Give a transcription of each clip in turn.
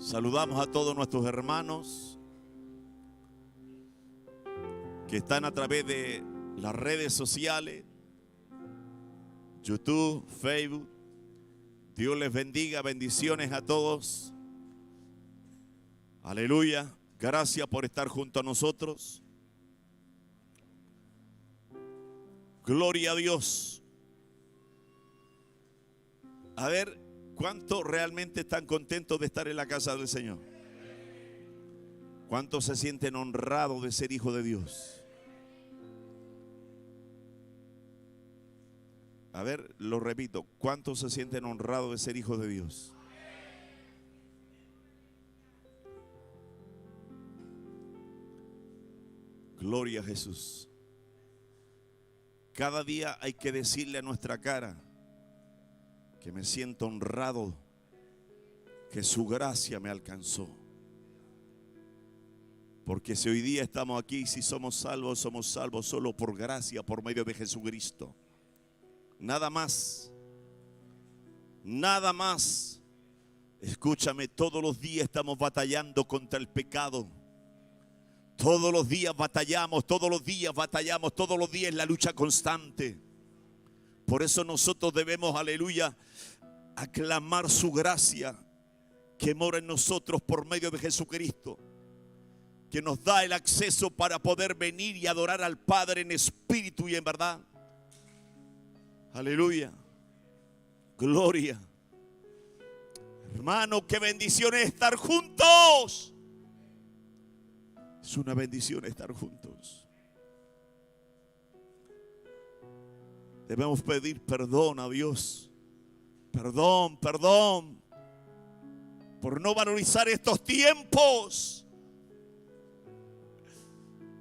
Saludamos a todos nuestros hermanos que están a través de las redes sociales, YouTube, Facebook. Dios les bendiga, bendiciones a todos. Aleluya, gracias por estar junto a nosotros. Gloria a Dios. A ver, ¿cuántos realmente están contentos de estar en la casa del Señor? ¿Cuántos se sienten honrados de ser hijos de Dios? A ver, lo repito, ¿cuántos se sienten honrados de ser hijos de Dios? Gloria a Jesús. Cada día hay que decirle a nuestra cara que me siento honrado, que su gracia me alcanzó. Porque si hoy día estamos aquí, si somos salvos solo por gracia, por medio de Jesucristo. Nada más. Nada más. Escúchame, todos los días estamos batallando contra el pecado. Todos los días batallamos, todos los días es la lucha constante. Por eso nosotros debemos, aleluya, aclamar su gracia que mora en nosotros por medio de Jesucristo, que nos da el acceso para poder venir y adorar al Padre en espíritu y en verdad. Aleluya. Gloria. Hermano, qué bendición es estar juntos. Es una bendición estar juntos. Debemos pedir perdón a Dios. Perdón por no valorizar estos tiempos.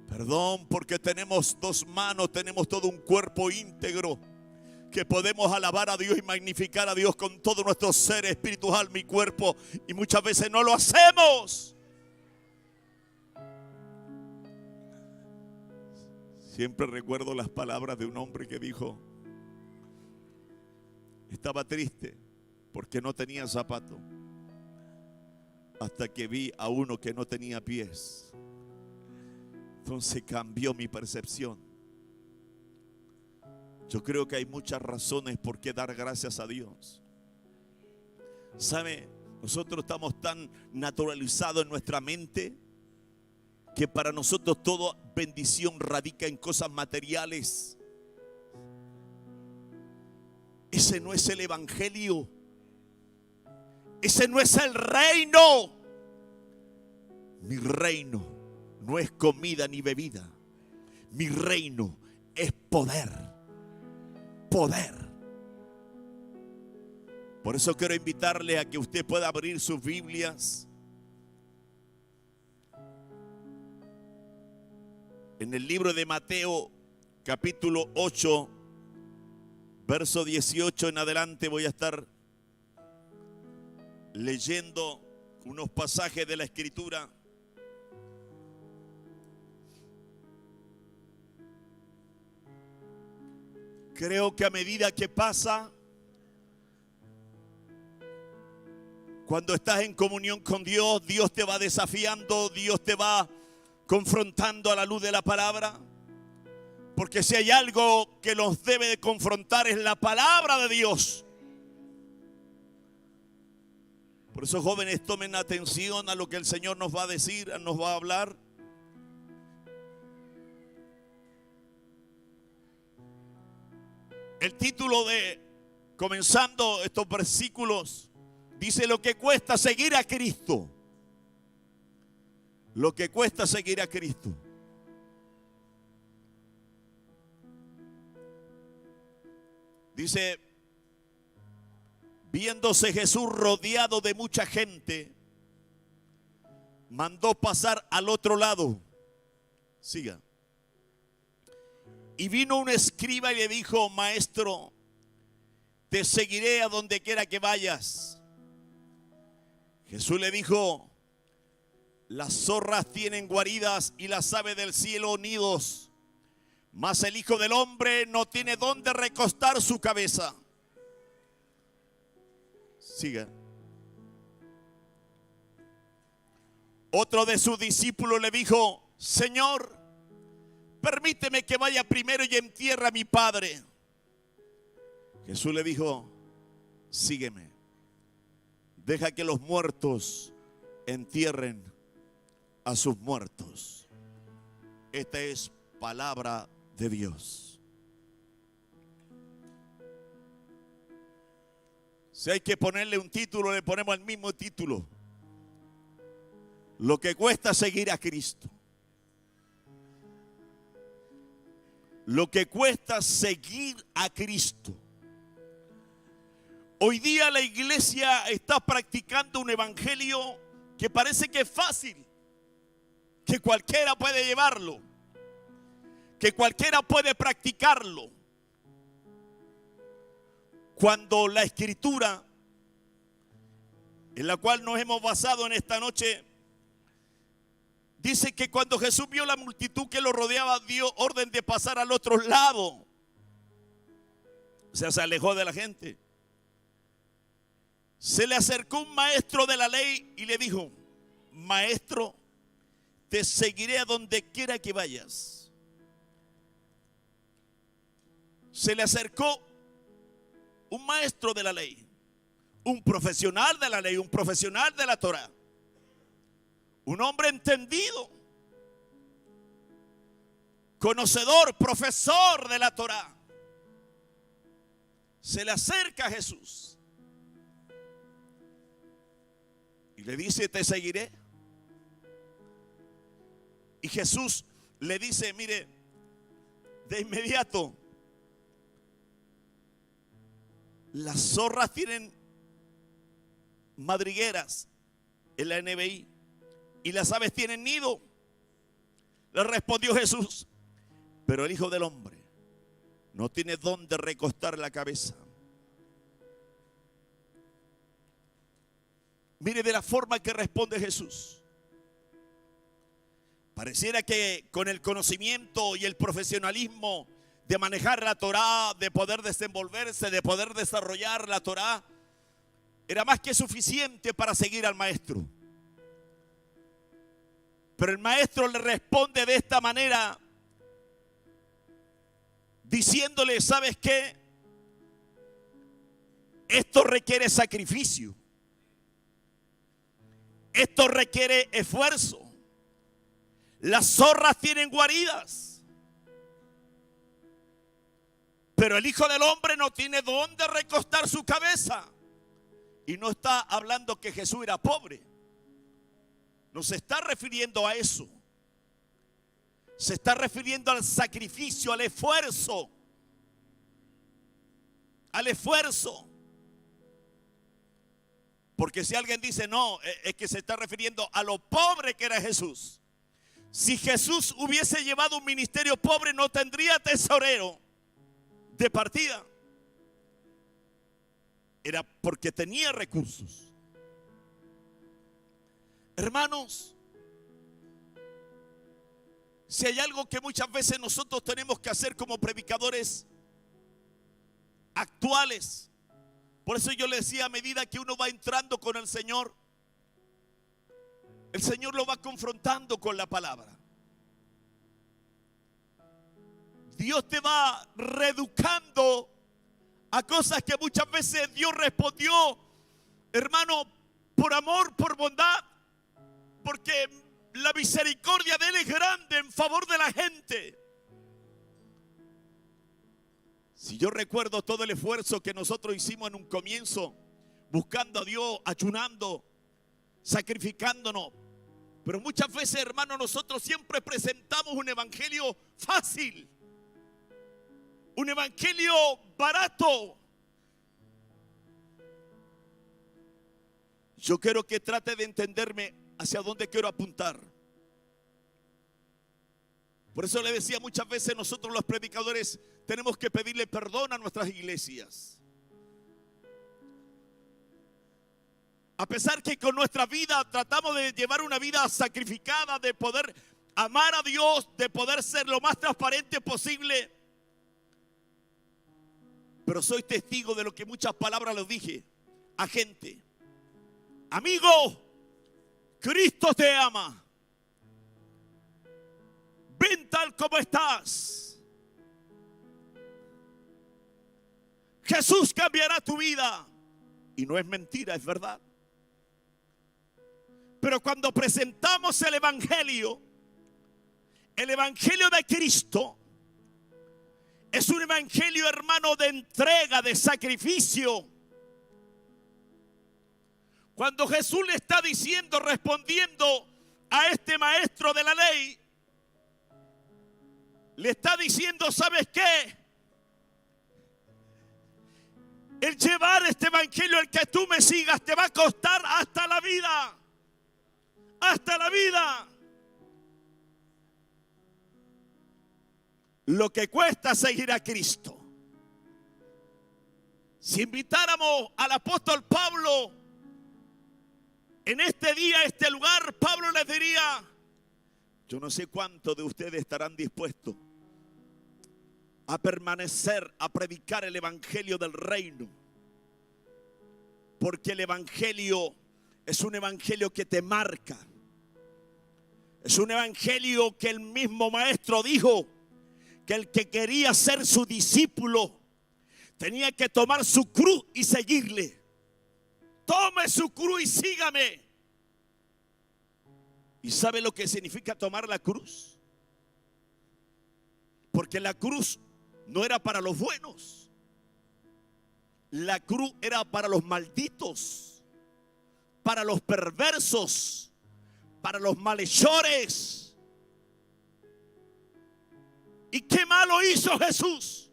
Perdón porque tenemos dos manos, tenemos todo un cuerpo íntegro, que podemos alabar a Dios y magnificar a Dios con todo nuestro ser, espíritu, alma y cuerpo, y muchas veces no lo hacemos. Siempre recuerdo las palabras de un hombre que dijo, estaba triste porque no tenía zapato, hasta que vi a uno que no tenía pies. Entonces cambió mi percepción. Yo creo que hay muchas razones por qué dar gracias a Dios. ¿Sabe? Nosotros estamos tan naturalizados en nuestra mente que para nosotros toda bendición radica en cosas materiales. Ese no es el evangelio. Ese no es el reino. Mi reino no es comida ni bebida. Mi reino es poder. Poder. Por eso quiero invitarle a que usted pueda abrir sus Biblias en el libro de Mateo, capítulo 8, verso 18 en adelante. Voy a estar leyendo unos pasajes de la Escritura. Creo que a medida que pasa, cuando estás en comunión con Dios, Dios te va desafiando, Dios te va confrontando a la luz de la palabra. Porque si hay algo que nos debe de confrontar es la palabra de Dios. Por eso, jóvenes, tomen atención a lo que el Señor nos va a decir, nos va a hablar. El título de comenzando estos versículos dice: lo que cuesta seguir a Cristo. Lo que cuesta seguir a Cristo. Dice: viéndose Jesús rodeado de mucha gente, mandó pasar al otro lado. Siga. Y vino un escriba y le dijo: maestro, te seguiré a donde quiera que vayas. Jesús le dijo: las zorras tienen guaridas y las aves del cielo nidos, mas el Hijo del Hombre no tiene dónde recostar su cabeza. Siga. Otro de sus discípulos le dijo: Señor, permíteme que vaya primero y entierre a mi padre. Jesús le dijo: sígueme. Deja que los muertos entierren a sus muertos. Esta es palabra de Dios. Si hay que ponerle un título, le ponemos el mismo título: lo que cuesta seguir a Cristo. Lo que cuesta seguir a Cristo. Hoy día la iglesia está practicando un evangelio que parece que es fácil, que cualquiera puede llevarlo, que cualquiera puede practicarlo. Cuando la escritura en la cual nos hemos basado en esta noche dice que cuando Jesús vio la multitud que lo rodeaba, dio orden de pasar al otro lado. O sea, se alejó de la gente. Se le acercó un maestro de la ley y le dijo: Maestro, te seguiré a donde quiera que vayas. Se le acercó un maestro de la ley, un profesional de la ley, un profesional de la Torá, un hombre entendido, conocedor, profesor de la Torá. Se le acerca a Jesús y le dice: te seguiré. Y Jesús le dice: mire, de inmediato, las zorras tienen madrigueras en la NBI y las aves tienen nido. Le respondió Jesús: pero el Hijo del Hombre no tiene dónde recostar la cabeza. Mire de la forma que responde Jesús. Pareciera que con el conocimiento y el profesionalismo de manejar la Torá, de poder desenvolverse, de poder desarrollar la Torá, era más que suficiente para seguir al maestro. Pero el maestro le responde de esta manera, diciéndole: ¿sabes qué? Esto requiere sacrificio. Esto requiere esfuerzo. Las zorras tienen guaridas, pero el Hijo del Hombre no tiene dónde recostar su cabeza. Y no está hablando que Jesús era pobre. No se está refiriendo a eso. Se está refiriendo al sacrificio, al esfuerzo. Al esfuerzo. Porque si alguien dice no, es que se está refiriendo a lo pobre que era Jesús. Si Jesús hubiese llevado un ministerio pobre, no tendría tesorero de partida. Era porque tenía recursos. Hermanos, si hay algo que muchas veces nosotros tenemos que hacer como predicadores actuales, por eso yo le decía, a medida que uno va entrando con el Señor lo va confrontando con la palabra. Dios te va reeducando a cosas que muchas veces Dios respondió, hermano, por amor, por bondad, porque la misericordia de Él es grande en favor de la gente. Si yo recuerdo todo el esfuerzo que nosotros hicimos en un comienzo, buscando a Dios, ayunando, sacrificándonos, pero muchas veces, hermano, nosotros siempre presentamos un evangelio fácil, un evangelio barato. Yo quiero que trate de entenderme hacia dónde quiero apuntar. Por eso le decía, muchas veces nosotros los predicadores tenemos que pedirle perdón a nuestras iglesias. A pesar que con nuestra vida tratamos de llevar una vida sacrificada, de poder amar a Dios, de poder ser lo más transparente posible. Pero soy testigo de lo que muchas palabras les dije a gente. Amigo, Cristo te ama. Ven tal como estás. Jesús cambiará tu vida. Y no es mentira, es verdad. Pero cuando presentamos el Evangelio de Cristo, es un evangelio, hermano, de entrega, de sacrificio. Cuando Jesús le está diciendo, respondiendo a este maestro de la ley, le está diciendo, ¿sabes qué? El llevar este evangelio, el que tú me sigas, te va a costar hasta la vida. Hasta la vida. Lo que cuesta seguir a Cristo. Si invitáramos al apóstol Pablo en este día, este lugar, Pablo les diría, yo no sé cuántos de ustedes estarán dispuestos a permanecer, a predicar el evangelio del reino. Porque el evangelio es un evangelio que te marca. Es un evangelio que el mismo maestro dijo que el que quería ser su discípulo tenía que tomar su cruz y seguirle. Tome su cruz y sígame. ¿Y sabe lo que significa tomar la cruz? Porque la cruz no era para los buenos. La cruz era para los malditos, para los perversos, para los malhechores. ¿Y qué malo hizo Jesús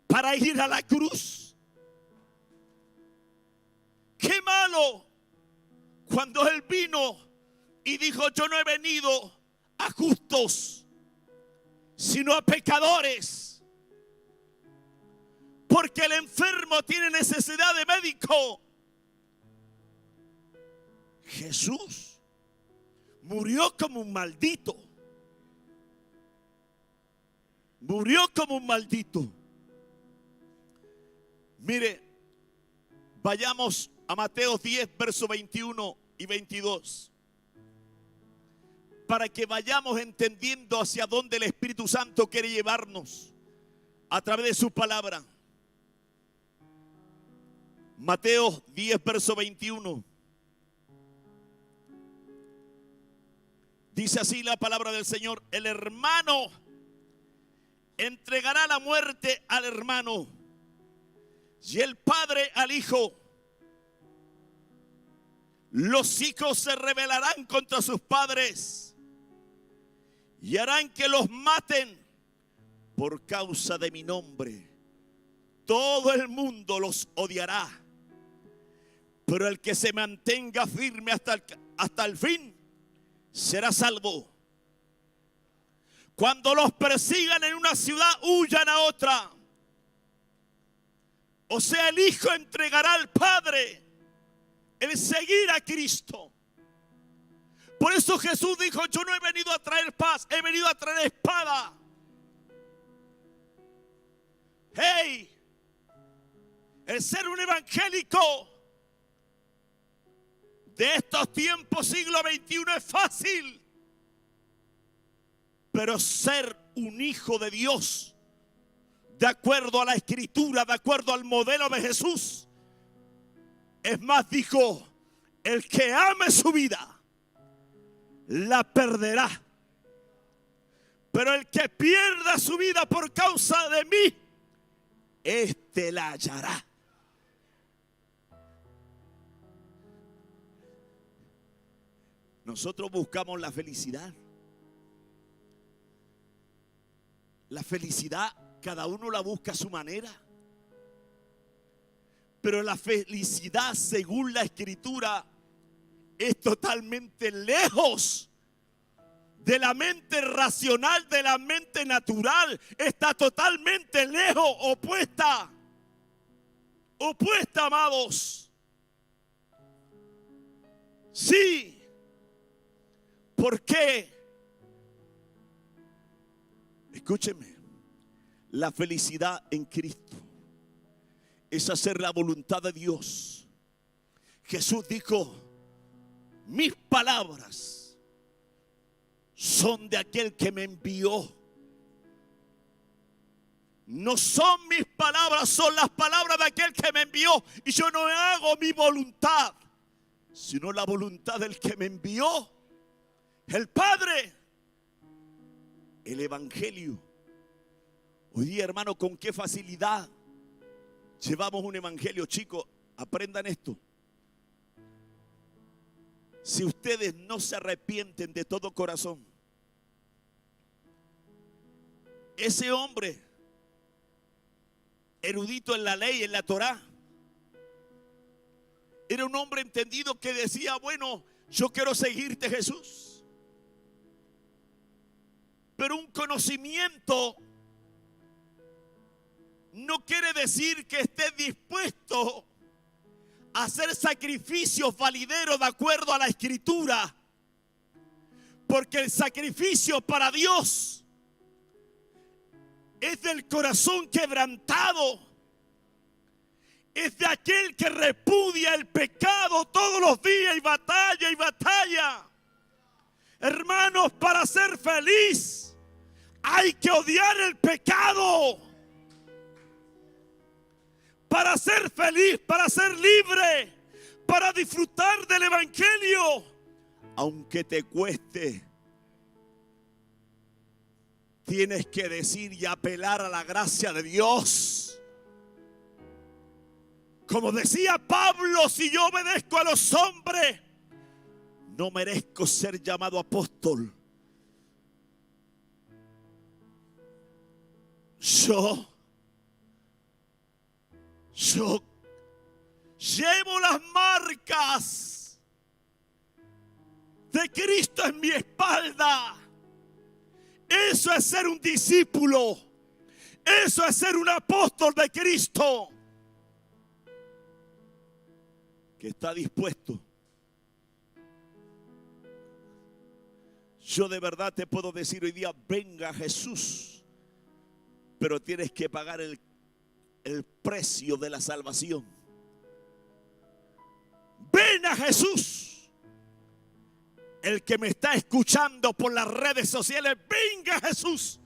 para ir a la cruz? ¿Qué malo cuando Él vino y dijo, yo no he venido a justos, sino a pecadores? Porque el enfermo tiene necesidad de médico. Jesús murió como un maldito. Murió como un maldito. Mire, vayamos a Mateo 10, versos 21 y 22. Para que vayamos entendiendo hacia dónde el Espíritu Santo quiere llevarnos a través de su palabra. Mateo 10, verso 21. Dice así la palabra del Señor: el hermano entregará la muerte al hermano y el padre al hijo. Los hijos se rebelarán contra sus padres y harán que los maten por causa de mi nombre. Todo el mundo los odiará, pero el que se mantenga firme hasta el fin será salvo. Cuando los persigan en una ciudad, huyan a otra. O sea, el hijo entregará al padre el seguir a Cristo. Por eso Jesús dijo, yo no he venido a traer paz, he venido a traer espada. Hey, el ser un evangélico de estos tiempos, siglo XXI, es fácil. Pero ser un hijo de Dios, de acuerdo a la Escritura, de acuerdo al modelo de Jesús, es más, dijo, el que ame su vida, la perderá. Pero el que pierda su vida por causa de mí, éste la hallará. Nosotros buscamos la felicidad. La felicidad cada uno la busca a su manera. Pero la felicidad, según la Escritura, es totalmente lejos de la mente racional, de la mente natural. Está totalmente lejos, opuesta. Opuesta, amados. Sí. ¿Por qué? Escúcheme, la felicidad en Cristo es hacer la voluntad de Dios. Jesús dijo, mis palabras son de aquel que me envió. No son mis palabras, son las palabras de aquel que me envió. Y yo no hago mi voluntad, sino la voluntad del que me envió, el Padre. El Evangelio. Hoy día, hermano, con qué facilidad llevamos un evangelio. Chicos, aprendan esto. Si ustedes no se arrepienten de todo corazón, ese hombre erudito en la ley, en la Torá, era un hombre entendido que decía, bueno, yo quiero seguirte, Jesús. Pero un conocimiento no quiere decir que esté dispuesto a hacer sacrificios valideros de acuerdo a la Escritura. Porque el sacrificio para Dios es del corazón quebrantado. Es de aquel que repudia el pecado todos los días y batalla y batalla. Hermanos, para ser feliz hay que odiar el pecado. Para ser feliz, para ser libre, para disfrutar del evangelio, aunque te cueste, tienes que decir y apelar a la gracia de Dios. Como decía Pablo, si yo obedezco a los hombres, no merezco ser llamado apóstol. Yo llevo las marcas de Cristo en mi espalda. Eso es ser un discípulo. Eso es ser un apóstol de Cristo, que está dispuesto. Yo de verdad te puedo decir hoy día, venga Jesús, pero tienes que pagar el precio de la salvación. Ven a Jesús. El que me está escuchando por las redes sociales, venga a Jesús,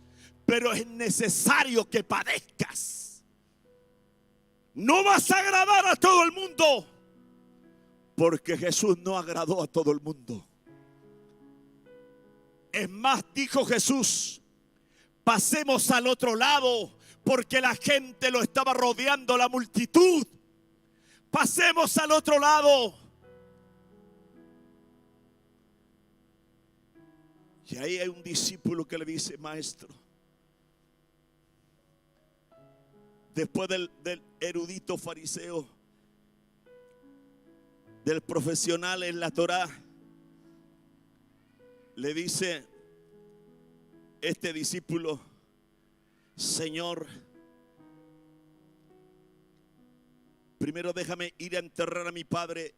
pero es necesario que padezcas. No vas a agradar a todo el mundo, porque Jesús no agradó a todo el mundo. Es más, dijo Jesús, pasemos al otro lado, porque la gente lo estaba rodeando, la multitud. Pasemos al otro lado. Y ahí hay un discípulo que le dice, maestro, después del erudito fariseo, del profesional en la Torá, le dice este discípulo, Señor, primero déjame ir a enterrar a mi padre.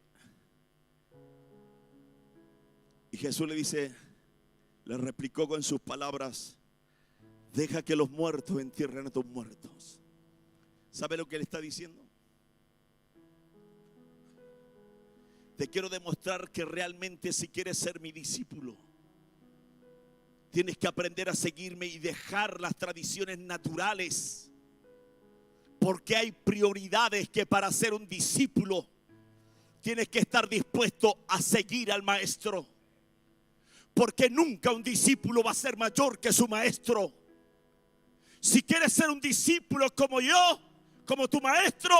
Y Jesús le dice, le replicó con sus palabras, deja que los muertos entierren a tus muertos. ¿Sabe lo que le está diciendo? Te quiero demostrar que realmente si quieres ser mi discípulo, tienes que aprender a seguirme y dejar las tradiciones naturales. Porque hay prioridades que para ser un discípulo tienes que estar dispuesto a seguir al maestro. Porque nunca un discípulo va a ser mayor que su maestro. Si quieres ser un discípulo como yo, como tu maestro,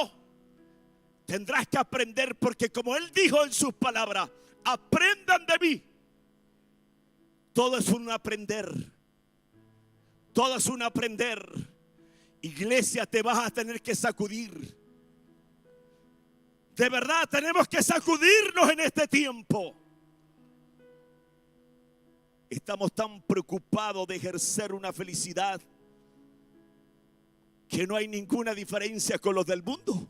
tendrás que aprender, porque como él dijo en sus palabras, aprendan de mí. Todo es un aprender. Todo es un aprender. Iglesia, te vas a tener que sacudir. De verdad, tenemos que sacudirnos en este tiempo. Estamos tan preocupados de ejercer una felicidad que no hay ninguna diferencia con los del mundo.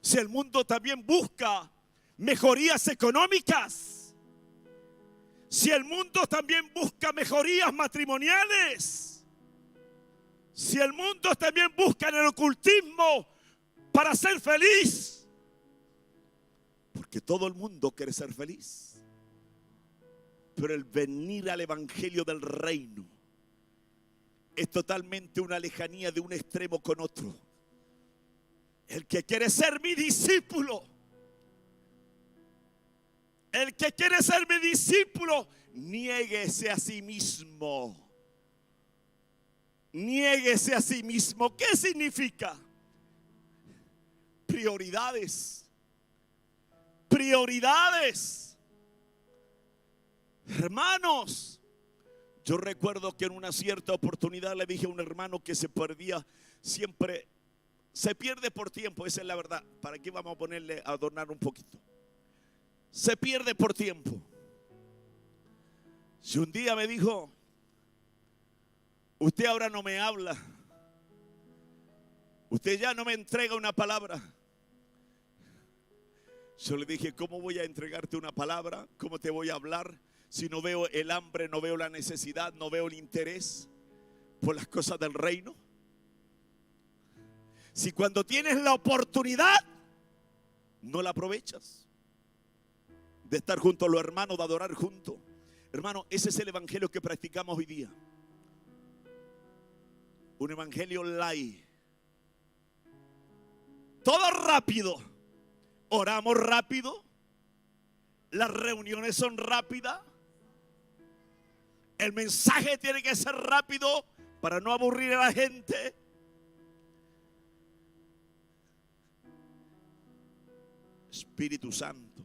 Si el mundo también busca mejorías económicas, si el mundo también busca mejorías matrimoniales, si el mundo también busca en el ocultismo para ser feliz, ¿por Porque todo el mundo quiere ser feliz. Pero el venir al evangelio del reino es totalmente una lejanía de un extremo con otro. El que quiere ser mi discípulo, el que quiere ser mi discípulo, niéguese a sí mismo. Niéguese a sí mismo. ¿Qué significa? Prioridades. Prioridades. Hermanos, yo recuerdo que en una cierta oportunidad le dije a un hermano que se perdía siempre. Se pierde por tiempo, esa es la verdad. ¿Para qué vamos a ponerle a adornar un poquito? Se pierde por tiempo. Si un día me dijo, usted ahora no me habla, usted ya no me entrega una palabra. Yo le dije, ¿cómo voy a entregarte una palabra? ¿Cómo te voy a hablar si no veo el hambre, no veo la necesidad, no veo el interés por las cosas del reino? Si cuando tienes la oportunidad no la aprovechas de estar junto a los hermanos, de adorar juntos. Hermano, ese es el evangelio que practicamos hoy día. Un evangelio light. Todo rápido. Oramos rápido. Las reuniones son rápidas. El mensaje tiene que ser rápido para no aburrir a la gente. Espíritu Santo.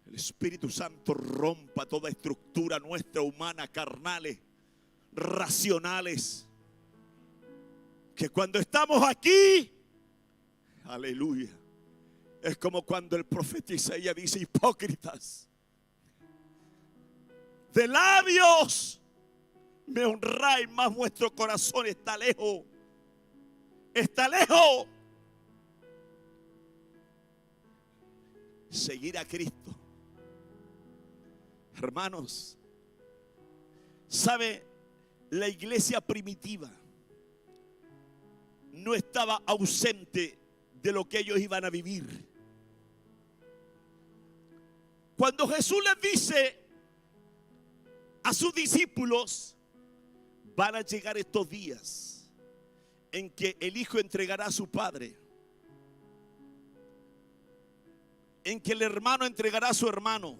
El Espíritu Santo rompa toda estructura nuestra humana, carnales, racionales. Que cuando estamos aquí, aleluya, es como cuando el profeta Isaías dice, hipócritas, de labios me honráis, mas vuestro corazón está lejos. Está lejos. Seguir a Cristo. Hermanos, ¿sabe? La iglesia primitiva no estaba ausente de lo que ellos iban a vivir. Cuando Jesús les dice a sus discípulos, van a llegar estos días en que el hijo entregará a su padre, en que el hermano entregará a su hermano.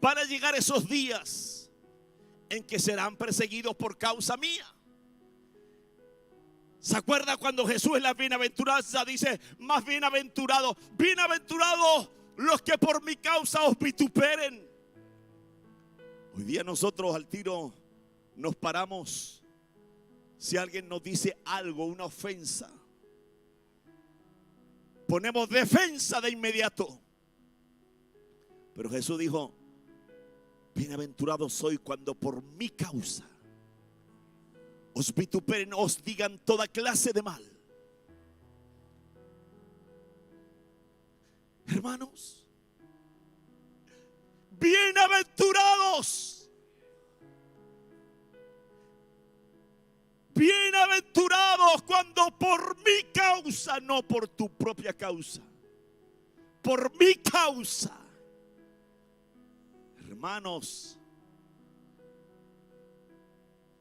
Van a llegar esos días en que serán perseguidos por causa mía. ¿Se acuerda cuando Jesús en la bienaventuranza dice, más bienaventurados, bienaventurados los que por mi causa os vituperen? Hoy día nosotros al tiro nos paramos si alguien nos dice algo, una ofensa. Ponemos defensa de inmediato. Pero Jesús dijo, bienaventurado soy cuando por mi causa os vituperen, os digan toda clase de mal. Hermanos, bienaventurados. Bienaventurados cuando por mi causa, no por tu propia causa, por mi causa. Hermanos,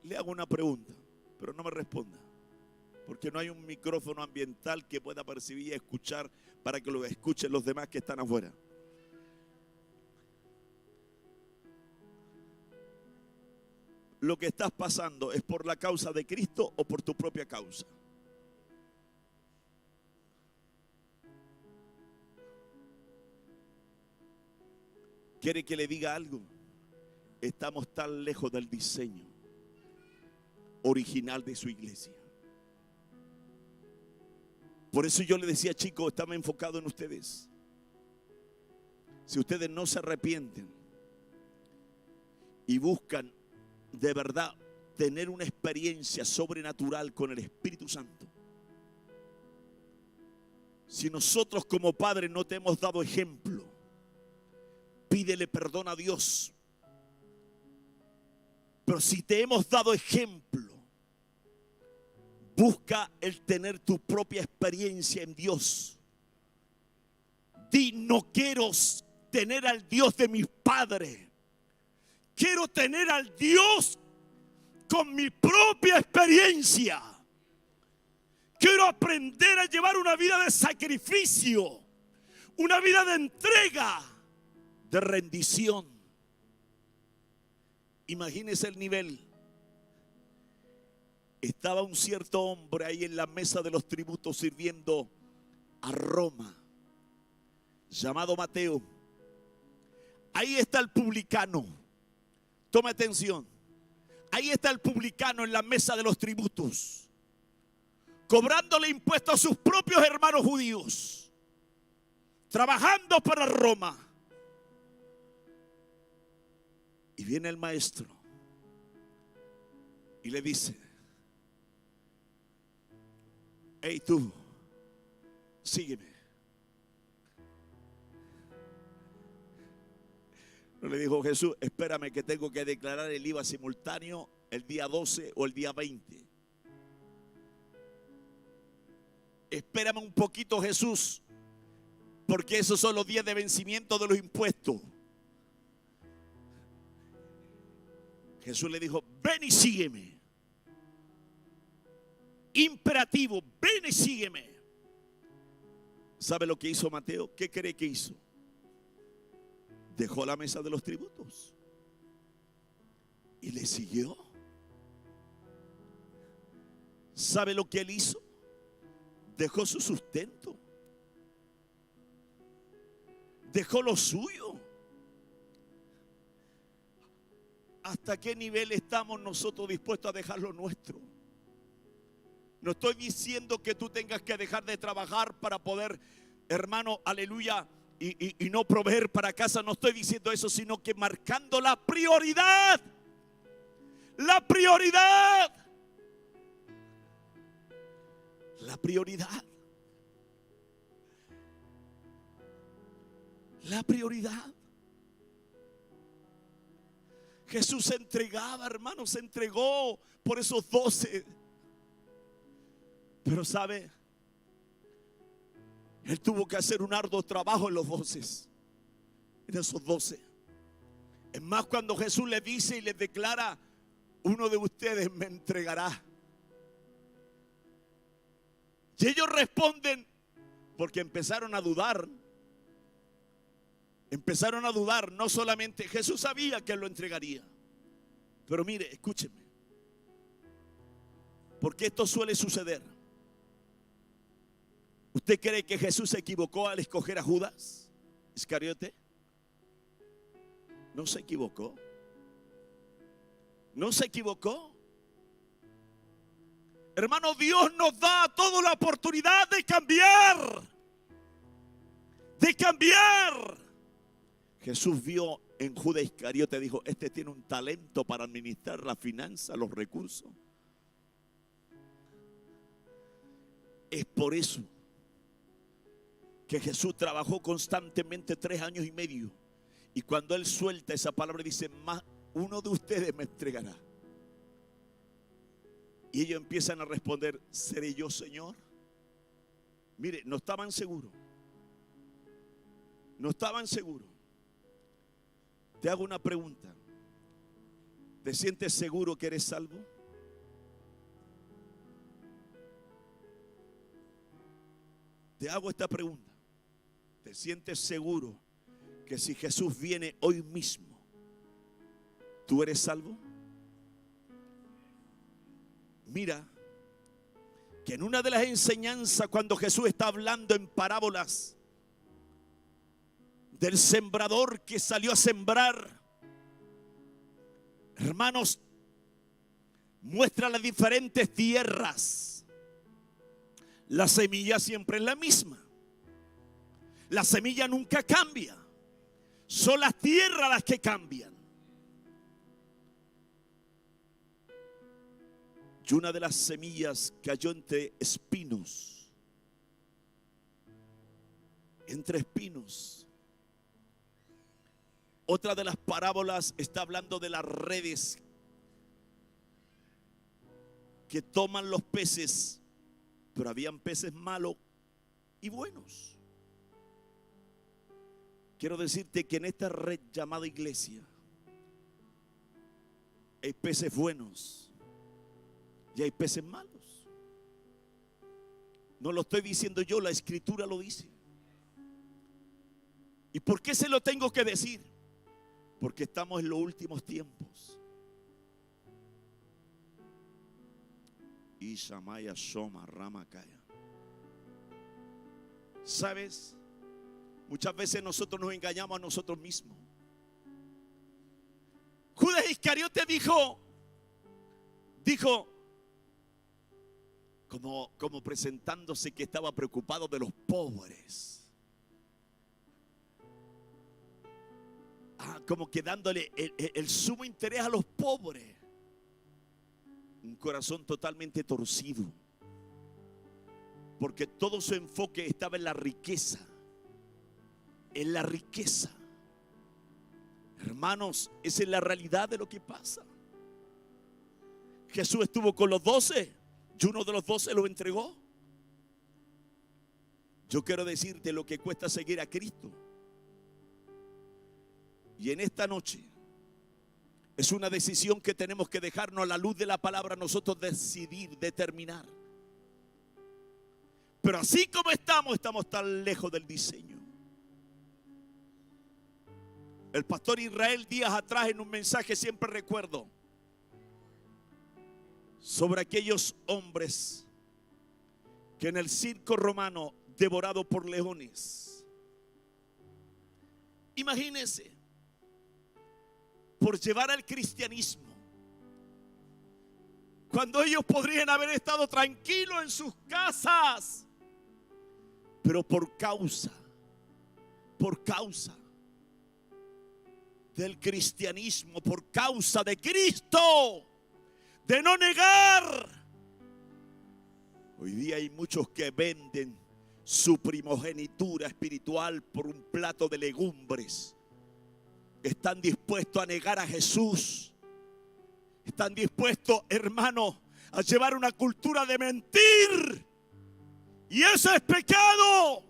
le hago una pregunta, pero no me responda, porque no hay un micrófono ambiental que pueda percibir y escuchar para que lo escuchen los demás que están afuera. ¿Lo que estás pasando es por la causa de Cristo o por tu propia causa? ¿Quiere que le diga algo? Estamos tan lejos del diseño original de su iglesia. Por eso yo le decía, chicos, estaba enfocado en ustedes. Si ustedes no se arrepienten y buscan de verdad tener una experiencia sobrenatural con el Espíritu Santo, si nosotros como padres no te hemos dado ejemplo, pídele perdón a Dios. Pero si te hemos dado ejemplo, busca el tener tu propia experiencia en Dios. ti no quiero tener al Dios de mis padres. Quiero tener al Dios con mi propia experiencia. Quiero aprender a llevar una vida de sacrificio, una vida de entrega, de rendición. Imagínese el nivel. Estaba un cierto hombre ahí en la mesa de los tributos sirviendo a Roma, llamado Mateo. Ahí está el publicano. Tome atención. Ahí está el publicano en la mesa de los tributos, cobrándole impuestos a sus propios hermanos judíos, trabajando para Roma. Y viene el maestro y le dice: hey tú, sígueme. No le dijo Jesús: espérame que tengo que declarar el IVA simultáneo el día 12 o el día 20. Espérame un poquito, Jesús, porque esos son los días de vencimiento de los impuestos. Jesús le dijo: ven y sígueme. Imperativo, ven y sígueme. ¿Sabe lo que hizo Mateo? ¿Qué cree que hizo? Dejó la mesa de los tributos y le siguió. ¿Sabe lo que él hizo? Dejó su sustento, dejó lo suyo. ¿Hasta qué nivel estamos nosotros dispuestos a dejar lo nuestro? No estoy diciendo que tú tengas que dejar de trabajar para poder, hermano, aleluya, y no proveer para casa. No estoy diciendo eso, sino que marcando la prioridad. La prioridad. La prioridad. La prioridad. Jesús se entregaba, hermano, se entregó por esos 12. Pero sabe, él tuvo que hacer un arduo trabajo en los 12, en esos 12. Es más, cuando Jesús le dice y les declara: uno de ustedes me entregará. Y ellos responden, porque empezaron a dudar. Empezaron a dudar. No solamente Jesús sabía que él lo entregaría, pero mire, escúcheme, porque esto suele suceder. ¿Usted cree que Jesús se equivocó al escoger a Judas Iscariote? No se equivocó. No se equivocó. Hermano, Dios nos da toda la oportunidad de cambiar. De cambiar. Jesús vio en Judas Iscariote, dijo: este tiene un talento para administrar la finanza, los recursos. Es por eso que Jesús trabajó constantemente 3 años y medio. Y cuando él suelta esa palabra, dice: más uno de ustedes me entregará. Y ellos empiezan a responder: ¿seré yo, Señor? Mire, no estaban seguros. No estaban seguros. Te hago una pregunta. ¿Te sientes seguro que eres salvo? Te hago esta pregunta. ¿Te sientes seguro que si Jesús viene hoy mismo, tú eres salvo? Mira, que en una de las enseñanzas, cuando Jesús está hablando en parábolas del sembrador que salió a sembrar, hermanos, muestra las diferentes tierras. La semilla siempre es la misma. La semilla nunca cambia. Son las tierras las que cambian. Y una de las semillas cayó entre espinos. Entre espinos. Otra de las parábolas está hablando de las redes que toman los peces, pero habían peces malos y buenos. quiero decirte que en esta red llamada iglesia hay peces buenos y hay peces malos. No lo estoy diciendo yo, la escritura lo dice. ¿Y por qué se lo tengo que decir? Porque estamos en los últimos tiempos. Ishamaya Shoma Ramakaya. ¿Sabes? Muchas veces nosotros nos engañamos a nosotros mismos. Judas Iscariote dijo como presentándose que estaba preocupado de los pobres. Como que dándole el sumo interés a los pobres. Un corazón totalmente torcido. Porque todo su enfoque estaba en la riqueza. En la riqueza. Hermanos, esa es la realidad de lo que pasa. Jesús estuvo con los 12 y uno de los 12 lo entregó. Yo quiero decirte lo que cuesta seguir a Cristo. Y en esta noche es una decisión que tenemos que dejarnos a la luz de la palabra, nosotros decidir, determinar. Pero así como estamos tan lejos del diseño. El pastor Israel días atrás en un mensaje siempre recuerdo sobre aquellos hombres que en el circo romano devorado por leones. Imagínense, por llevar al cristianismo, cuando ellos podrían haber estado tranquilos en sus casas, pero por causa del cristianismo, por causa de Cristo, de no negar. Hoy día hay muchos que venden su primogenitura espiritual por un plato de legumbres. Están dispuestos a negar a Jesús. Están dispuestos, hermano, a llevar una cultura de mentir. Y eso es pecado.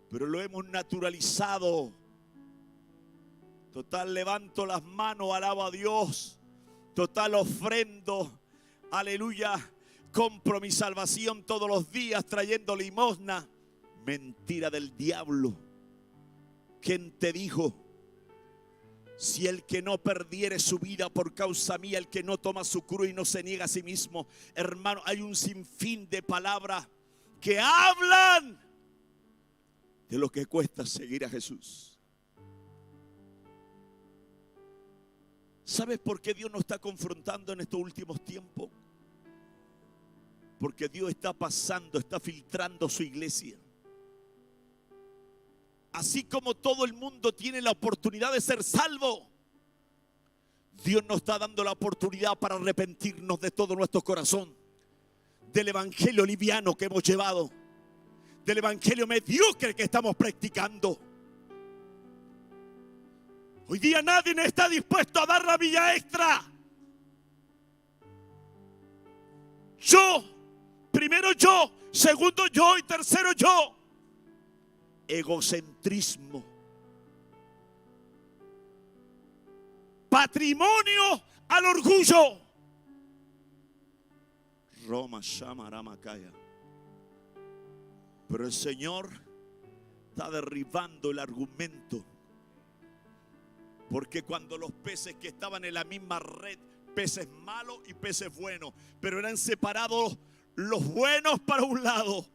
Pero lo hemos naturalizado. Total, levanto las manos, alabo a Dios. Total, ofrendo, aleluya, compro mi salvación todos los días trayendo limosna. Mentira del diablo. ¿Quién te dijo? Si el que no perdiere su vida por causa mía, el que no toma su cruz y no se niega a sí mismo, hermano, hay un sinfín de palabras que hablan de lo que cuesta seguir a Jesús. ¿Sabes por qué Dios nos está confrontando en estos últimos tiempos? Porque Dios está pasando, está filtrando su iglesia. Así como todo el mundo tiene la oportunidad de ser salvo, Dios nos está dando la oportunidad para arrepentirnos de todo nuestro corazón, del evangelio liviano que hemos llevado, del evangelio mediocre que estamos practicando. Hoy día nadie está dispuesto a dar la milla extra. Yo, primero yo, segundo yo y tercero yo. Egocentrismo. Patrimonio al orgullo. Roma Shamaramacaya. Pero el Señor está derribando el argumento. Porque cuando los peces que estaban en la misma red, peces malos y peces buenos, pero eran separados los buenos para un lado,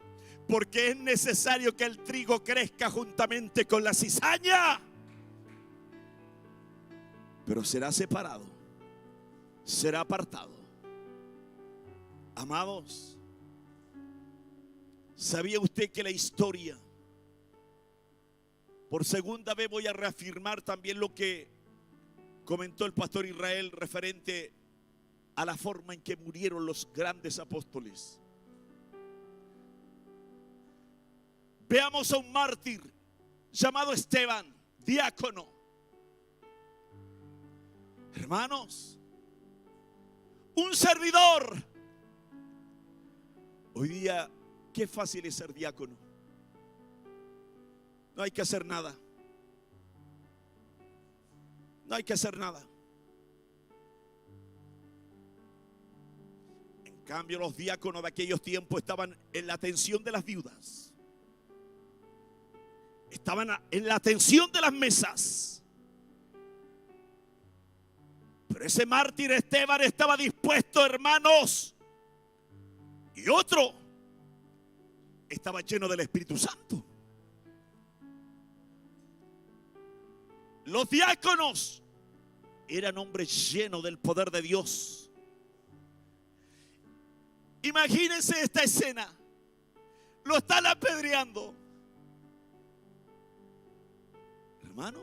porque es necesario que el trigo crezca juntamente con la cizaña. Pero será separado, será apartado. Amados, ¿sabía usted que la historia, por segunda vez voy a reafirmar también lo que comentó el pastor Israel referente a la forma en que murieron los grandes apóstoles? Veamos a un mártir llamado Esteban, diácono. Hermanos, un servidor. Hoy día, qué fácil es ser diácono. No hay que hacer nada. No hay que hacer nada. En cambio, los diáconos de aquellos tiempos estaban en la atención de las viudas. Estaban en la atención de las mesas. Pero ese mártir Esteban estaba dispuesto, hermanos. Y otro estaba lleno del Espíritu Santo. Los diáconos eran hombres llenos del poder de Dios. Imagínense esta escena. Lo están apedreando. Hermano,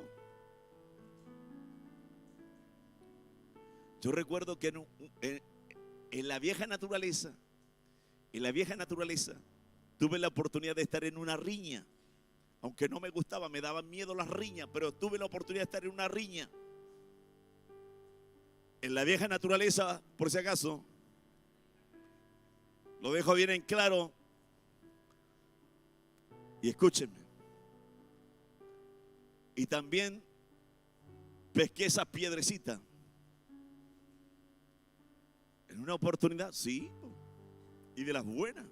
yo recuerdo que en la vieja naturaleza, tuve la oportunidad de estar en una riña. Aunque no me gustaba, me daban miedo las riñas, pero tuve la oportunidad de estar en una riña. En la vieja naturaleza, por si acaso, lo dejo bien en claro. Y escúchenme. Y también pesqué esa piedrecita. En una oportunidad, sí, y de las buenas.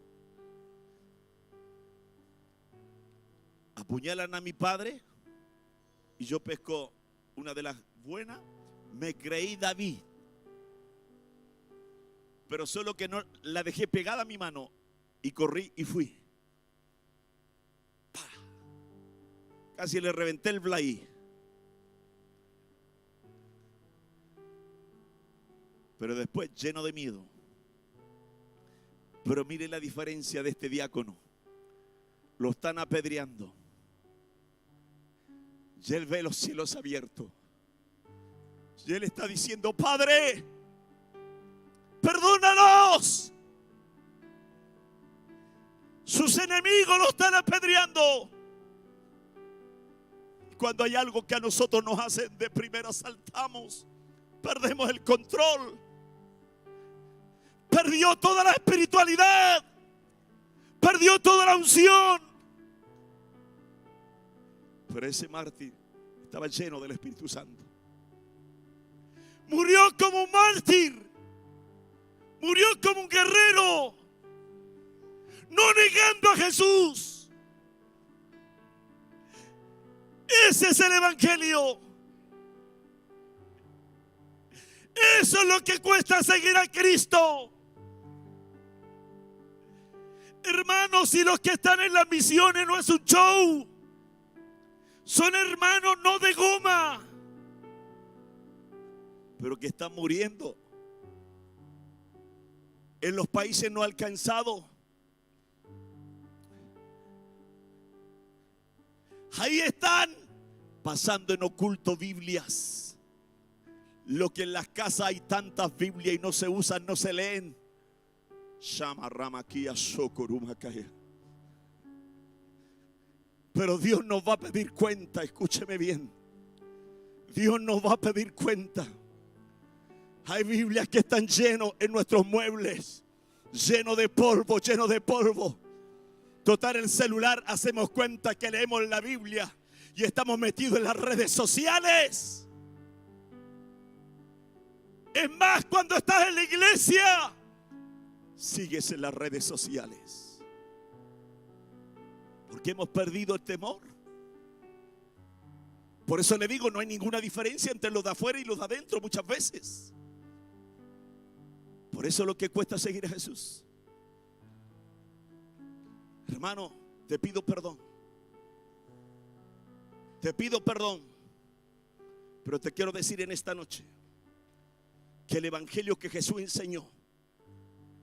Apuñalan a mi padre y yo pesco una de las buenas. Me creí David, pero solo que no la dejé pegada a mi mano y corrí y fui. ¡Pah! Casi le reventé el blaí. Pero después lleno de miedo. Pero mire la diferencia de este diácono. Lo están apedreando. Y él ve los cielos abiertos. Y él está diciendo: Padre, perdónalos. Sus enemigos lo están apedreando. Cuando hay algo que a nosotros nos hacen, de primera saltamos. Perdemos el control. Perdió toda la espiritualidad. Perdió toda la unción. Pero ese mártir estaba lleno del Espíritu Santo. Murió como un mártir. Murió como un guerrero. No negando a Jesús. Ese es el evangelio. Eso es lo que cuesta seguir a Cristo. Hermanos, y los que están en las misiones no es un show. Son hermanos no de goma, pero que están muriendo en los países no alcanzados. Ahí están pasando en oculto Biblias. Lo que en las casas hay tantas Biblias y no se usan, no se leen. Pero Dios nos va a pedir cuenta, escúcheme bien. Dios nos va a pedir cuenta. Hay Biblias que están llenos en nuestros muebles, llenos de polvo, llenos de polvo. Total, el celular hacemos cuenta que leemos la Biblia y estamos metidos en las redes sociales. Es más, cuando estás en la iglesia, sigues en las redes sociales. Porque hemos perdido el temor. Por eso le digo, no hay ninguna diferencia entre los de afuera y los de adentro muchas veces. Por eso es lo que cuesta seguir a Jesús. Hermano, te pido perdón. Te pido perdón. Pero te quiero decir en esta noche que el evangelio que Jesús enseñó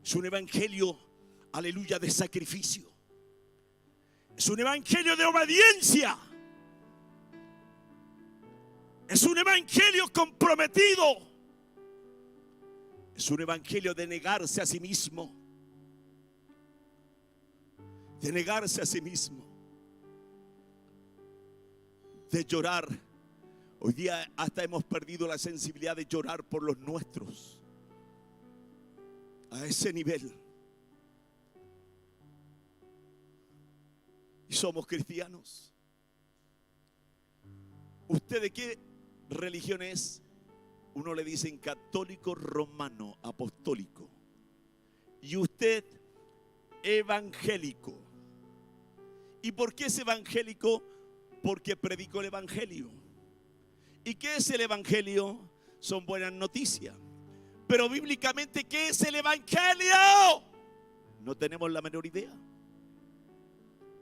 es un evangelio, aleluya, de sacrificio. Es un evangelio de obediencia. Es un evangelio comprometido. Es un evangelio de negarse a sí mismo. De negarse a sí mismo. De llorar. Hoy día hasta hemos perdido la sensibilidad de llorar por los nuestros. A ese nivel. Y somos cristianos. ¿Usted de qué religiones, uno le dicen católico romano apostólico. Y usted evangélico. ¿Y por qué es evangélico? Porque predico el evangelio. ¿Y qué es el evangelio? Son buenas noticias. Pero bíblicamente, ¿qué es el evangelio? No tenemos la menor idea.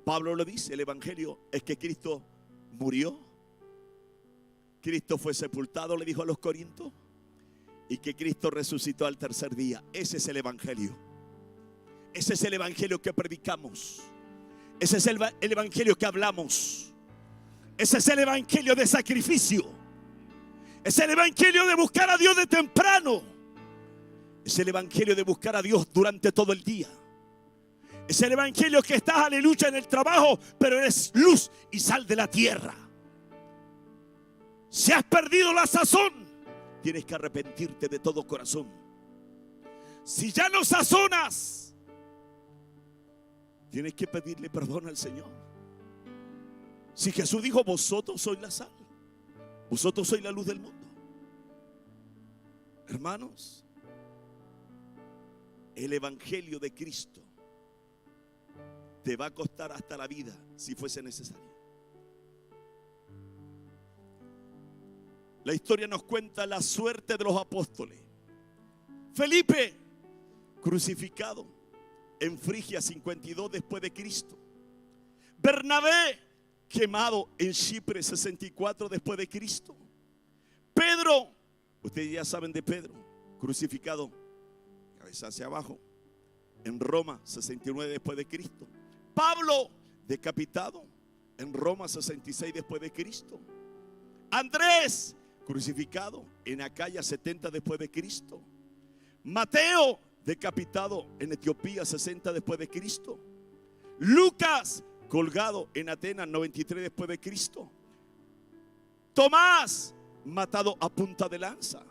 Pablo lo dice, el evangelio es que Cristo murió, Cristo fue sepultado, le dijo a los corintios, y que Cristo resucitó al tercer día. Ese es el evangelio. Ese es el evangelio que predicamos. Ese es el evangelio que hablamos. Ese es el evangelio de sacrificio. Es el evangelio de buscar a Dios de temprano. Es el evangelio de buscar a Dios durante todo el día. Es el evangelio que estás, aleluya, en el trabajo, pero eres luz y sal de la tierra. Si has perdido la sazón, tienes que arrepentirte de todo corazón. Si ya no sazonas, tienes que pedirle perdón al Señor. Si Jesús dijo, vosotros sois la sal, vosotros sois la luz del mundo. Hermanos, el evangelio de Cristo te va a costar hasta la vida si fuese necesario. La historia nos cuenta la suerte de los apóstoles. Felipe, crucificado en Frigia 52 después de Cristo. Bernabé, quemado en Chipre 64 después de Cristo. Pedro, ustedes ya saben de Pedro, crucificado cabeza hacia abajo en Roma 69 después de Cristo. Pablo, decapitado en Roma 66 después de Cristo. Andrés, crucificado en Acaya 70 después de Cristo. Mateo, decapitado en Etiopía 60 después de Cristo. Lucas, colgado en Atenas 93 después de Cristo. Tomás, matado a punta de lanza.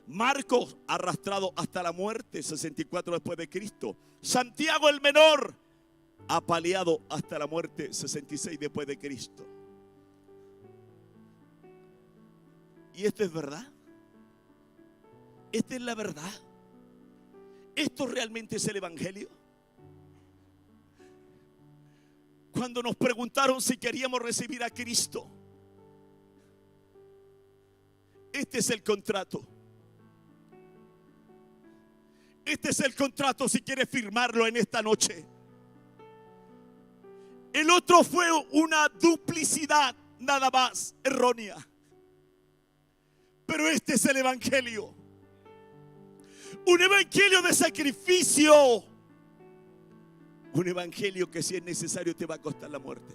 Marcos, arrastrado hasta la muerte 64 después de Cristo. Santiago el menor, apaleado hasta la muerte 66 después de Cristo. Y esto es verdad. Esta es la verdad. Esto realmente es el evangelio. Cuando nos preguntaron si queríamos recibir a Cristo, este es el contrato. Este es el contrato si quieres firmarlo en esta noche. El otro fue una duplicidad nada más errónea. Pero este es el evangelio. Un evangelio de sacrificio. Un evangelio que si es necesario te va a costar la muerte.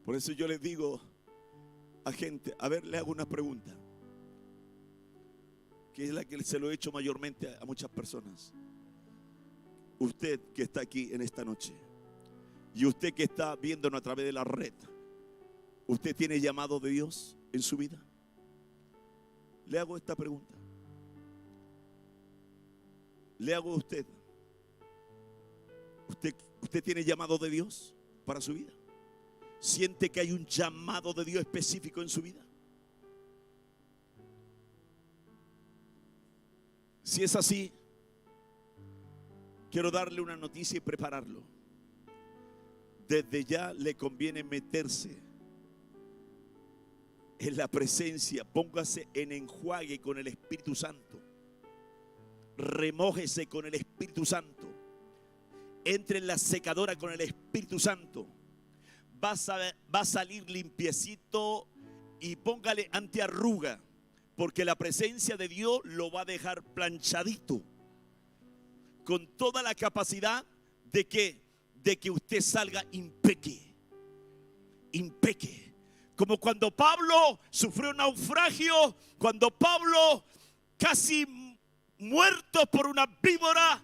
Por eso yo les digo a gente, a ver, le hago una pregunta, que es la que se lo he hecho mayormente a muchas personas. Usted que está aquí en esta noche y usted que está viéndonos a través de la red, ¿usted tiene llamado de Dios en su vida? Le hago esta pregunta. Le hago a usted. ¿Usted tiene llamado de Dios para su vida? ¿Siente que hay un llamado de Dios específico en su vida? Si es así, quiero darle una noticia y prepararlo. Desde ya le conviene meterse en la presencia, póngase en enjuague con el Espíritu Santo, remójese con el Espíritu Santo, entre en la secadora con el Espíritu Santo, va a salir limpiecito y póngale antiarruga, porque la presencia de Dios lo va a dejar planchadito, con toda la capacidad de que usted salga impeque. Como cuando Pablo sufrió un naufragio, cuando Pablo casi muerto por una víbora,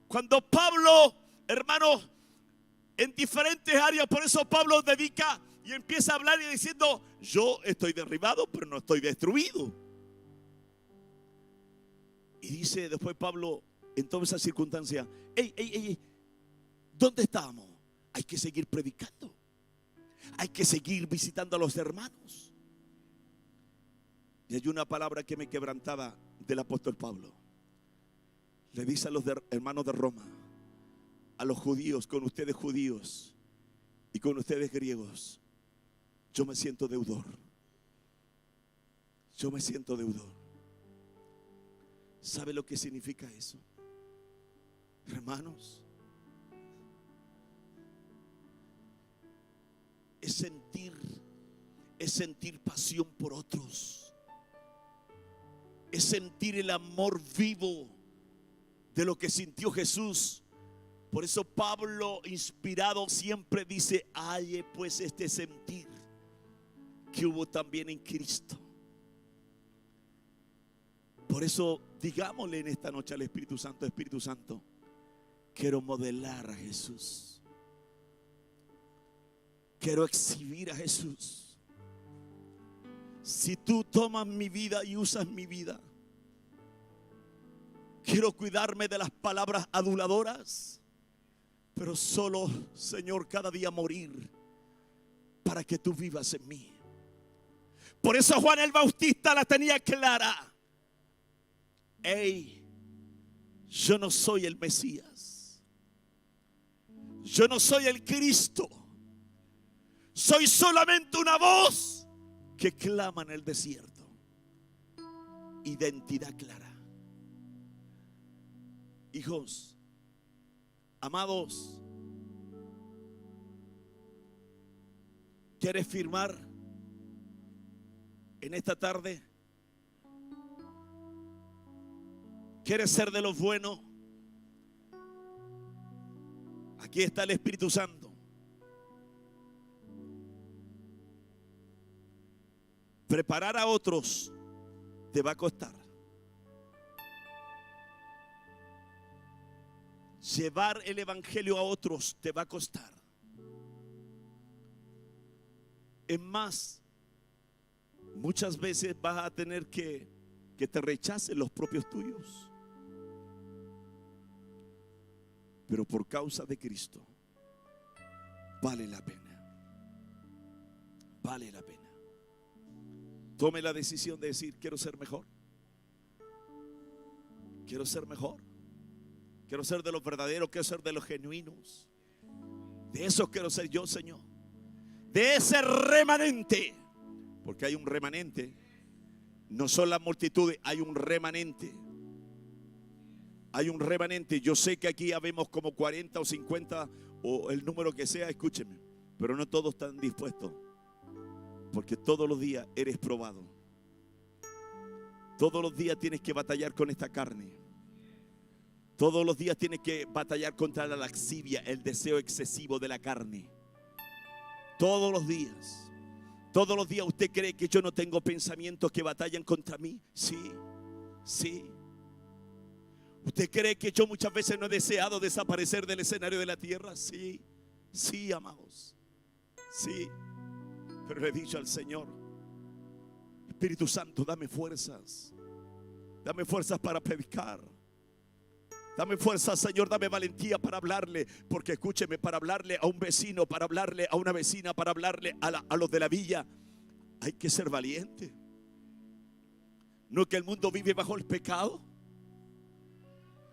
cuando Pablo, hermanos, en diferentes áreas, por eso Pablo dedica y empieza a hablar y diciendo, yo estoy derribado, pero no estoy destruido. Y dice después Pablo, en toda esa circunstancia, ¿dónde estábamos? Hay que seguir predicando. Hay que seguir visitando a los hermanos. Y hay una palabra que me quebrantaba del apóstol Pablo. Le dice a los hermanos de Roma, a los judíos, con ustedes judíos y con ustedes griegos, yo me siento deudor. Yo me siento deudor. ¿Sabe lo que significa eso? Hermanos, es sentir pasión por otros. Es sentir el amor vivo de lo que sintió Jesús. Por eso Pablo, inspirado, siempre dice: halle pues este sentir que hubo también en Cristo. Por eso digámosle en esta noche al Espíritu Santo: Espíritu Santo, quiero modelar a Jesús. Quiero exhibir a Jesús. Si tú tomas mi vida y usas mi vida, quiero cuidarme de las palabras aduladoras, pero solo, Señor, cada día morir para que tú vivas en mí. Por eso Juan el Bautista la tenía clara. Hey, yo no soy el Mesías. Yo no soy el Cristo. Soy solamente una voz que clama en el desierto. Identidad clara. Hijos, amados, ¿quieres firmar en esta tarde? ¿Quieres ser de los buenos? Aquí está el Espíritu Santo. Preparar a otros te va a costar. Llevar el evangelio a otros te va a costar. Es más, muchas veces vas a tener que te rechacen los propios tuyos. Pero por causa de Cristo vale la pena. Vale la pena. Tome la decisión de decir: quiero ser mejor. Quiero ser mejor. Quiero ser de los verdaderos. Quiero ser de los genuinos. De esos quiero ser yo, Señor. De ese remanente. Porque hay un remanente. No son las multitudes, hay un remanente. Hay un remanente. Yo sé que aquí habemos como 40 o 50 o el número que sea, escúcheme. Pero no todos están dispuestos. Porque todos los días eres probado. Todos los días tienes que batallar con esta carne. Todos los días tienes que batallar contra la lascivia, el deseo excesivo de la carne. Todos los días. Todos los días. ¿Usted cree que yo no tengo pensamientos que batallan contra mí? Sí, sí. ¿Usted cree que yo muchas veces no he deseado desaparecer del escenario de la tierra? Sí, sí, amados. Sí. Pero le he dicho al Señor: Espíritu Santo, dame fuerzas. Dame fuerzas para predicar. Dame fuerzas, Señor, dame valentía para hablarle. Porque escúcheme, para hablarle a un vecino, para hablarle a una vecina, para hablarle a los de la villa, hay que ser valiente. No es que el mundo vive bajo el pecado.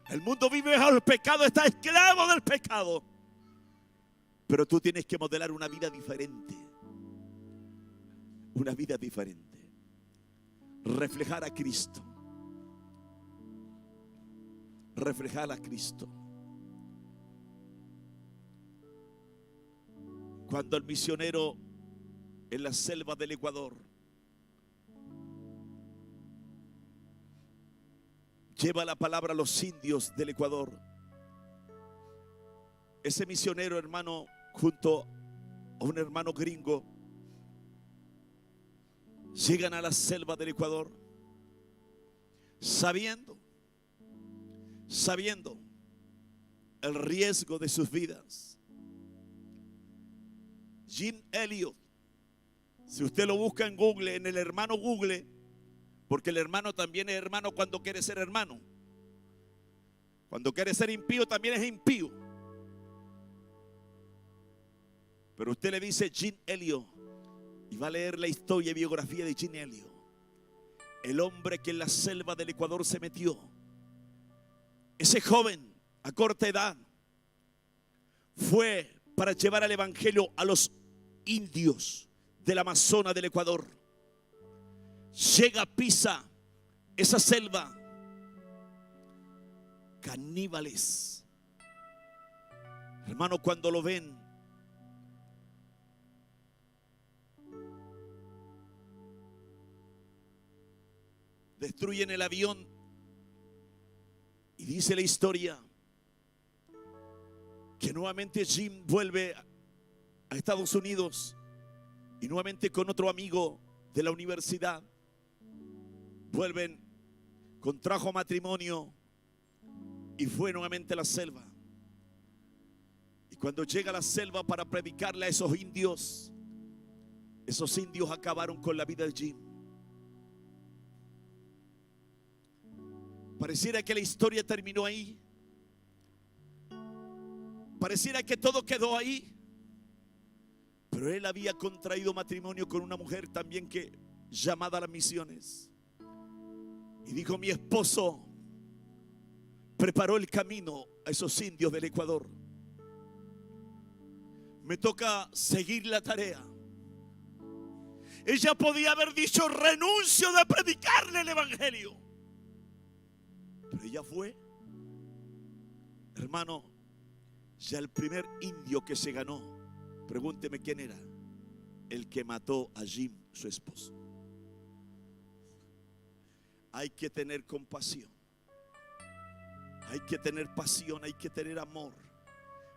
El mundo vive bajo el pecado, está esclavo del pecado. Pero tú tienes que modelar una vida diferente. Una vida diferente. Reflejar a Cristo. Reflejar a Cristo. Cuando el misionero en la selva del Ecuador lleva la palabra a los indios del Ecuador, ese misionero, hermano, junto a un hermano gringo, llegan a la selva del Ecuador sabiendo el riesgo de sus vidas. Jim Elliot, si usted lo busca en Google, en el hermano Google, porque el hermano también es hermano cuando quiere ser hermano. Cuando quiere ser impío también es impío. Pero usted le dice Jim Elliot y va a leer la historia y biografía de Jim Elliot, el hombre que en la selva del Ecuador se metió. Ese joven a corta edad fue para llevar el evangelio a los indios del Amazonas del Ecuador. Llega, pisa esa selva, caníbales. Hermano, cuando lo ven, destruyen el avión. Y dice la historia que nuevamente Jim vuelve a Estados Unidos y nuevamente con otro amigo de la universidad vuelven, contrajo matrimonio y fue nuevamente a la selva. Y cuando llega a la selva para predicarle a esos indios acabaron con la vida de Jim. Pareciera que la historia terminó ahí. Pareciera que todo quedó ahí. Pero él había contraído matrimonio con una mujer también que llamada a las misiones. Y dijo: mi esposo preparó el camino a esos indios del Ecuador. Me toca seguir la tarea. Ella podía haber dicho: renuncio de predicarle el evangelio. Pero ella fue. Hermano, ya el primer indio que se ganó, pregúnteme quién era. El que mató a Jim, su esposo. Hay que tener compasión. Hay que tener pasión, hay que tener amor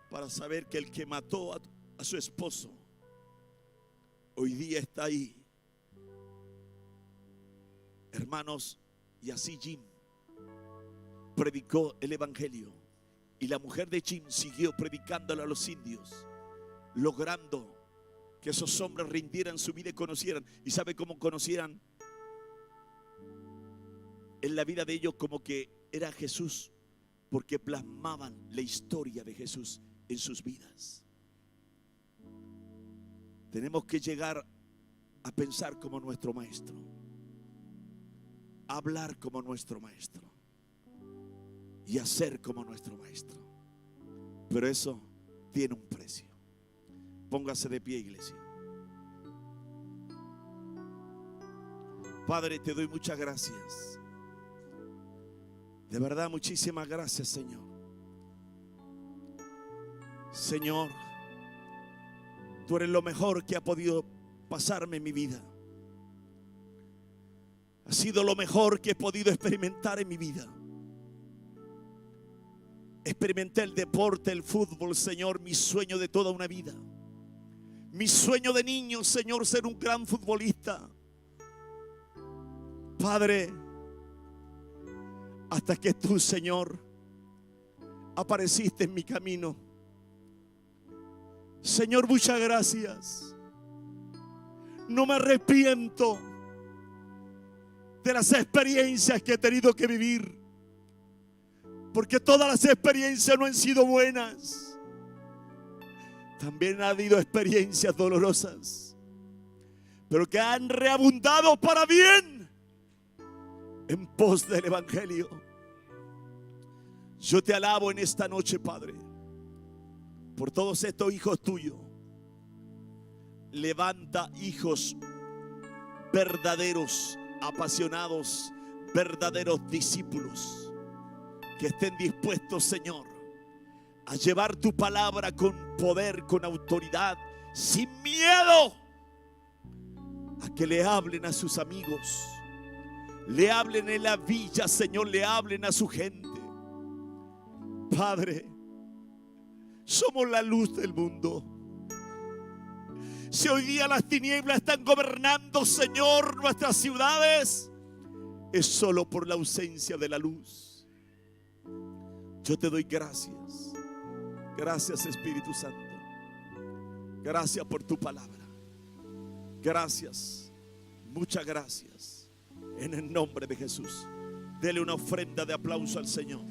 para saber que el que mató a su esposo hoy día está ahí. Hermanos, y así Jim predicó el evangelio y la mujer de Jim siguió predicándolo a los indios, logrando que esos hombres rindieran su vida y conocieran. ¿Y sabe cómo conocieran? En la vida de ellos como que era Jesús, porque plasmaban la historia de Jesús en sus vidas. Tenemos que llegar a pensar como nuestro maestro, a hablar como nuestro maestro y hacer como nuestro maestro. Pero eso tiene un precio. Póngase de pie, iglesia. Padre, te doy muchas gracias. De verdad, muchísimas gracias, Señor. Señor, tú eres lo mejor que ha podido pasarme en mi vida. Ha sido lo mejor que he podido experimentar en mi vida. Experimenté el deporte, el fútbol, Señor, mi sueño de toda una vida. Mi sueño de niño, Señor, ser un gran futbolista. Padre, hasta que tú, Señor, apareciste en mi camino. Señor, muchas gracias. No me arrepiento de las experiencias que he tenido que vivir, porque todas las experiencias no han sido buenas. También ha habido experiencias dolorosas, pero que han reabundado para bien en pos del evangelio. Yo te alabo en esta noche, Padre, por todos estos hijos tuyos. Levanta hijos verdaderos, apasionados, verdaderos discípulos, que estén dispuestos, Señor, a llevar tu palabra con poder, con autoridad, sin miedo, a que le hablen a sus amigos, le hablen en la villa, Señor, le hablen a su gente. Padre, somos la luz del mundo. Si hoy día las tinieblas están gobernando, Señor, nuestras ciudades, es solo por la ausencia de la luz. Yo te doy gracias. Gracias, Espíritu Santo. Gracias por tu palabra. Gracias. Muchas gracias. En el nombre de Jesús. Dele una ofrenda de aplauso al Señor.